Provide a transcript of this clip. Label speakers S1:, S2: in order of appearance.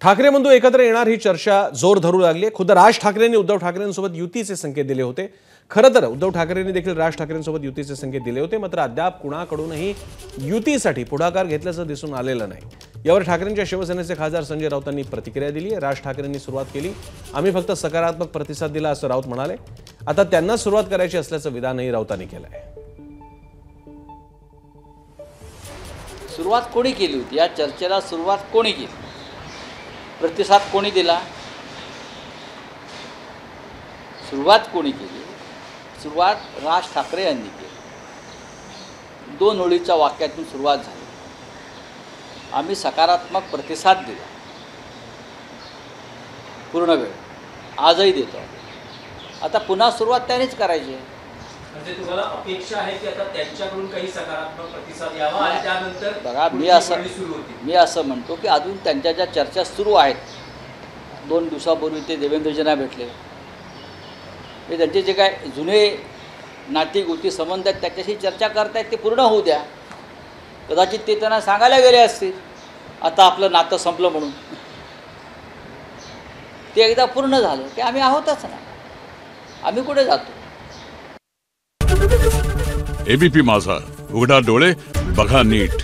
S1: ठाकरे बंधू एकत्र येणार ही चर्चा जोर धरू लागली आहे। खुद्द राज ठाकरेंनी उद्धव ठाकरेंसोबत युतीचे संकेत दिले होते। खरं तर उद्धव ठाकरेंनी देखील राज ठाकरेंसोबत युतीचे संकेत दिले होते, मात्र अद्याप कुणाकडूनही युतीसाठी पुढाकार घेतल्याचं दिसून आलेलं नाही। यावर ठाकरेंच्या शिवसेनेचे खासदार संजय राऊतांनी प्रतिक्रिया दिली आहे। राज ठाकरेंनी सुरुवात केली, आम्ही फक्त सकारात्मक प्रतिसाद दिला असं राऊत म्हणाले। आता त्यांना सुरुवात करायची असल्याचं विधानही राऊतांनी केलं आहे।
S2: सुरुवात कोणी केली होती? या चर्चेला सुरुवात कोणी केली? प्रतिसाद कोणी दिला? सुरुवात कोणी केली? सुरुवात राज ठाकरे यांनी केली। 2 ओळीच्या वाक्यातून सुरुवात झाली। आम्ही सकारात्मक प्रतिसाद दिला, पूर्ण वेळ आजही देतो। आता पुन्हा सुरुवात त्यांनीच करायची आहे।
S3: म्हणजे तुम्हाला अपेक्षा आहे की आता त्यांच्याकडून काही सकारात्मक प्रतिसाद यावा आणि त्यानंतर
S2: बघा, मी असं म्हणतो की अजून त्यांच्या ज्या चर्चा सुरू आहेत, 2 दिवसापूर्वी ते देवेंद्रजींना भेटले, हे त्यांचे जे काय जुने नाती गोती संबंध आहेत त्याच्याशी चर्चा करतायत, ते पूर्ण होऊ द्या। कदाचित ते त्यांना सांगायला गेले असतील आता आपलं नातं संपलं म्हणून। ते एकदा पूर्ण झालं की आम्ही आहोतच ना, आम्ही कुठे जातो?
S4: एबीपी माझा, उघडा डोळे बघा नीट।